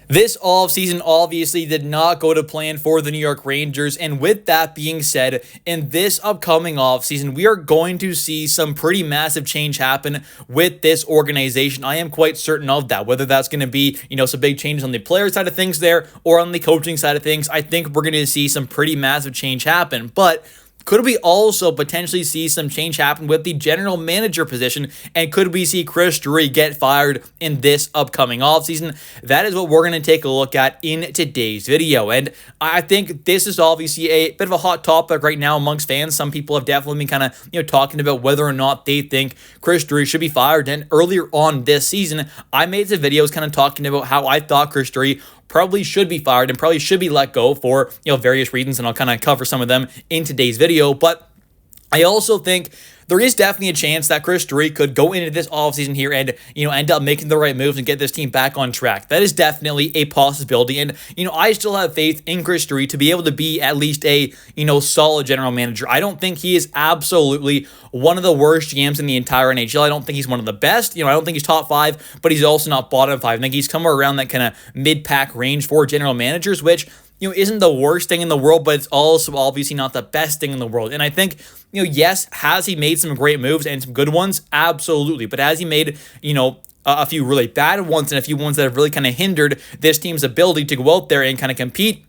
This offseason obviously did not go to plan for the New York Rangers, and with that being said, in this upcoming offseason, we are going to see some pretty massive change happen with this organization. I am quite certain of that, whether that's going to be, some big changes on the player side of things there or on the coaching side of things. I think we're going to see some pretty massive change happen, but could we also potentially see some change happen with the general manager position? And could we see Chris Drury get fired in this upcoming offseason? That is what we're going to take a look at in today's video. And I think this is obviously a bit of a hot topic right now amongst fans. Some people have definitely been kind of, talking about whether or not they think Chris Drury should be fired. And earlier on this season, I made some videos kind of talking about how I thought Chris Drury probably should be fired and probably should be let go for, various reasons, and I'll kind of cover some of them in today's video. But I also think there is definitely a chance that Chris Drury could go into this offseason here and, end up making the right moves and get this team back on track. That is definitely a possibility. And, I still have faith in Chris Drury to be able to be at least a, solid general manager. I don't think he is absolutely one of the worst GMs in the entire NHL. I don't think he's one of the best. I don't think he's top five, but he's also not bottom five. I think he's somewhere around that kind of mid-pack range for general managers, which isn't the worst thing in the world, but it's also obviously not the best thing in the world. And I think, yes, has he made some great moves and some good ones? Absolutely. But has he made, a few really bad ones and a few ones that have really kind of hindered this team's ability to go out there and kind of compete?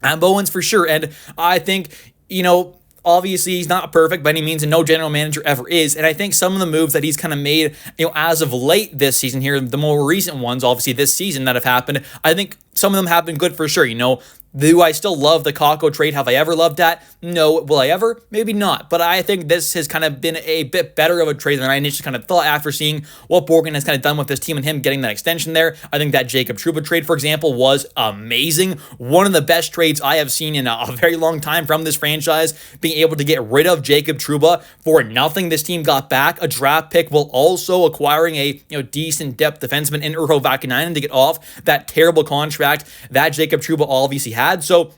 Bowens for sure. And I think, obviously, he's not perfect by any means, and no general manager ever is. And I think some of the moves that he's kind of made, as of late this season here, the more recent ones, obviously this season that have happened, I think some of them have been good for sure. Do I still love the Kakko trade? Have I ever loved that? No. Will I ever? Maybe not. But I think this has kind of been a bit better of a trade than I initially kind of thought after seeing what Borgen has kind of done with this team and him getting that extension there. I think that Jacob Trouba trade, for example, was amazing. One of the best trades I have seen in a very long time from this franchise, being able to get rid of Jacob Trouba for nothing. This team got back a draft pick while also acquiring a decent depth defenseman in Urho Vakanainen to get off that terrible contract that Jacob Trouba obviously had. So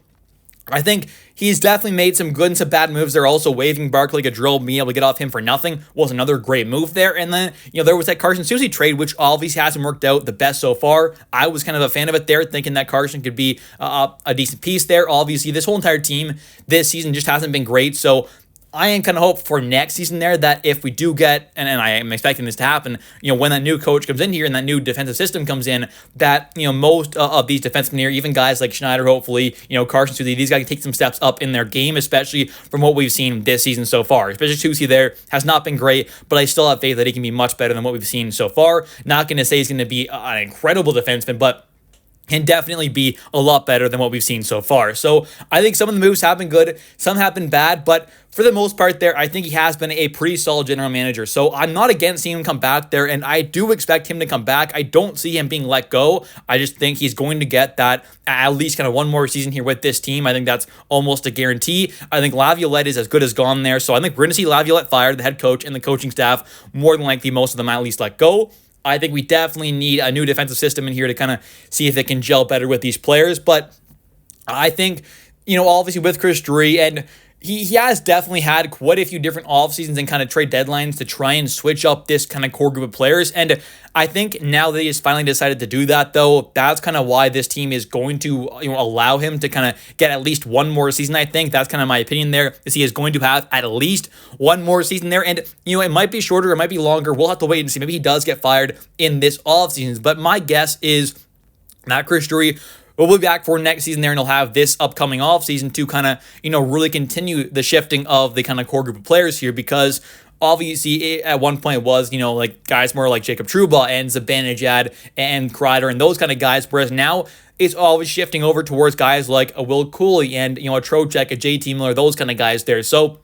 I think he's definitely made some good and some bad moves. They're also waiving Barclay Goodrow, being able to get off him for nothing was another great move there. And then, there was that Carson Soucy trade, which obviously hasn't worked out the best so far. I was kind of a fan of it there, thinking that Carson could be a decent piece there. Obviously, this whole entire team this season just hasn't been great. So I am kind of hope for next season there that if we do get, and I am expecting this to happen, when that new coach comes in here and that new defensive system comes in, that, most of these defensemen here, even guys like Schneider, hopefully, Carson Soucy, these guys can take some steps up in their game, especially from what we've seen this season so far. Especially Soucy there has not been great, but I still have faith that he can be much better than what we've seen so far. Not going to say he's going to be an incredible defenseman, but can definitely be a lot better than what we've seen so far. So I think some of the moves have been good, some have been bad, but for the most part there, I think he has been a pretty solid general manager. So I'm not against seeing him come back there, and I do expect him to come back. I don't see him being let go. I just think he's going to get that at least kind of one more season here with this team. I think that's almost a guarantee. I think Laviolette is as good as gone there. So I think we're going to see Laviolette fired, the head coach and the coaching staff, more than likely most of them at least let go. I think we definitely need a new defensive system in here to kind of see if it can gel better with these players. But I think, obviously with Chris Drury, and he has definitely had quite a few different off seasons and kind of trade deadlines to try and switch up this kind of core group of players. And I think now that he has finally decided to do that, though, that's kind of why this team is going to allow him to kind of get at least one more season. I think that's kind of my opinion there, is he is going to have at least one more season there. And, it might be shorter, it might be longer. We'll have to wait and see. Maybe he does get fired in this off season. But my guess is that Chris Drury we'll be back for next season there, and he'll have this upcoming offseason to kind of, really continue the shifting of the kind of core group of players here, because obviously at one point it was, like guys more like Jacob Trouba and Zibanejad and Kreider and those kind of guys, whereas now it's always shifting over towards guys like a Will Cooley and, a Trocheck, a JT Miller, those kind of guys there. So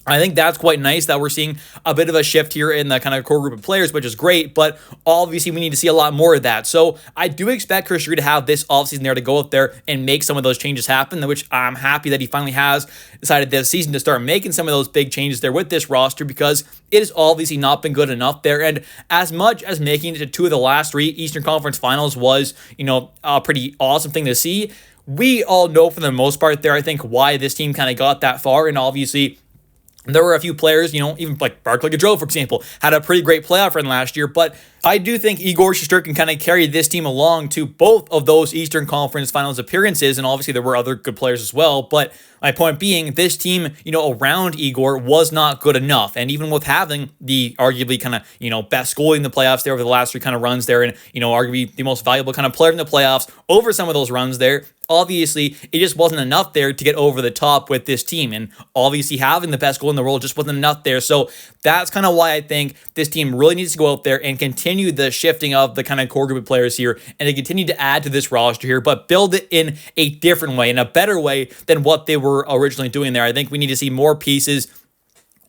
I think that's quite nice that we're seeing a bit of a shift here in the kind of core group of players, which is great, but obviously we need to see a lot more of that. So I do expect Chris Drury to have this offseason there to go out there and make some of those changes happen, which I'm happy that he finally has decided this season to start making some of those big changes there with this roster, because it has obviously not been good enough there. And as much as making it to two of the last three Eastern Conference Finals was, a pretty awesome thing to see, we all know for the most part there, I think, why this team kind of got that far. And obviously There were a few players, even like Barclay Gaudreau, for example, had a pretty great playoff run last year. But I do think Igor Shesterkin kind of carried this team along to both of those Eastern Conference Finals appearances. And obviously there were other good players as well. But my point being, this team, around Igor was not good enough. And even with having the arguably kind of, best goalie in the playoffs there over the last three kind of runs there, and, arguably the most valuable kind of player in the playoffs over some of those runs there, obviously, it just wasn't enough there to get over the top with this team. And obviously, having the best goal in the world just wasn't enough there. So that's kind of why I think this team really needs to go out there and continue the shifting of the kind of core group of players here and to continue to add to this roster here, but build it in a different way, in a better way than what they were originally doing there. I think we need to see more pieces,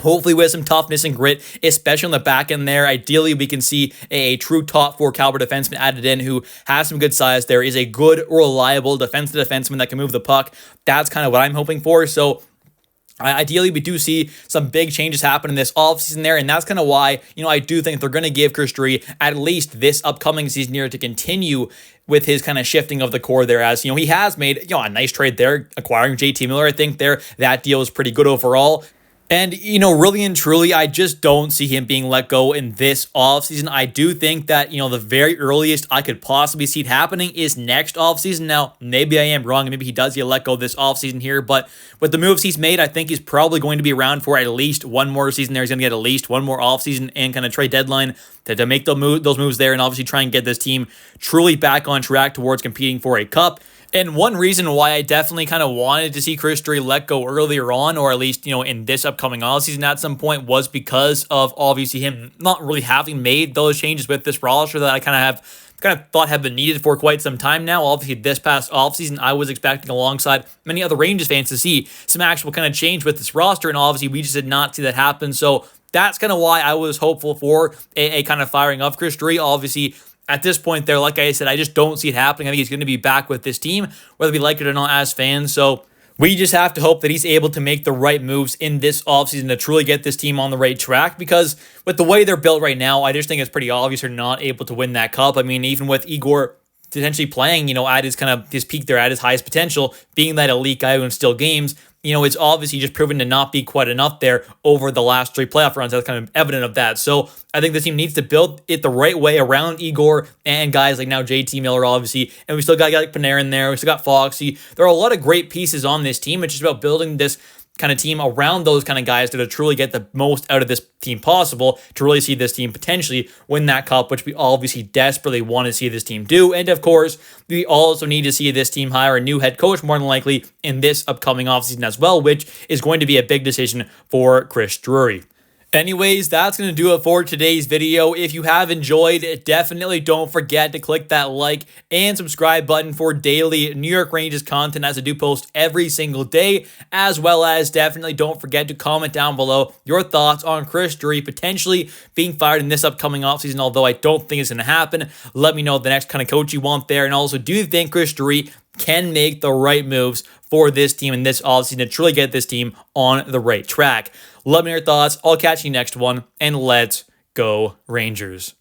hopefully with some toughness and grit, especially on the back end there. Ideally, we can see a true top four caliber defenseman added in who has some good size there, is a good, reliable defensive defenseman that can move the puck. That's kind of what I'm hoping for. So ideally, we do see some big changes happen in this offseason there, and that's kind of why, I do think they're going to give Chris Drury at least this upcoming season here to continue with his kind of shifting of the core there, as, he has made, a nice trade there, acquiring JT Miller. I think there, that deal is pretty good overall. And, really and truly, I just don't see him being let go in this offseason. I do think that, the very earliest I could possibly see it happening is next offseason. Now, maybe I am wrong, and maybe he does get let go this offseason here, but with the moves he's made, I think he's probably going to be around for at least one more season there. He's going to get at least one more offseason and kind of trade deadline to make those moves there, and obviously try and get this team truly back on track towards competing for a cup. And one reason why I definitely kind of wanted to see Chris Drury let go earlier on, or at least, in this upcoming offseason at some point, was because of obviously him not really having made those changes with this roster that I kind of thought have been needed for quite some time now. Obviously, this past offseason, I was expecting, alongside many other Rangers fans, to see some actual kind of change with this roster, and obviously we just did not see that happen. So that's kind of why I was hopeful for a kind of firing of Chris Drury. Obviously, at this point there, like I said, I just don't see it happening. I think he's going to be back with this team, whether we like it or not as fans. So we just have to hope that he's able to make the right moves in this offseason to truly get this team on the right track, because with the way they're built right now, I just think it's pretty obvious they're not able to win that cup. I mean, even with Igor potentially playing, at his peak there, at his highest potential, being that elite guy who can steal games, it's obviously just proven to not be quite enough there over the last three playoff runs. That's kind of evident of that. So I think the team needs to build it the right way around Igor and guys like now JT Miller, obviously. And we still got guys like Panarin there. We still got Foxy. There are a lot of great pieces on this team. It's just about building this kind of team around those kind of guys to truly get the most out of this team possible, to really see this team potentially win that cup, which we obviously desperately want to see this team do. And of course, we also need to see this team hire a new head coach more than likely in this upcoming offseason as well, which is going to be a big decision for Chris Drury. Anyways, that's going to do it for today's video. If you have enjoyed, definitely don't forget to click that like and subscribe button for daily New York Rangers content, as I do post every single day, as well as definitely don't forget to comment down below your thoughts on Chris Drury potentially being fired in this upcoming offseason, although I don't think it's going to happen. Let me know the next kind of coach you want there, and also, do you think Chris Drury can make the right moves for this team in this offseason to truly get this team on the right track? Let me know your thoughts. I'll catch you next one, and let's go Rangers.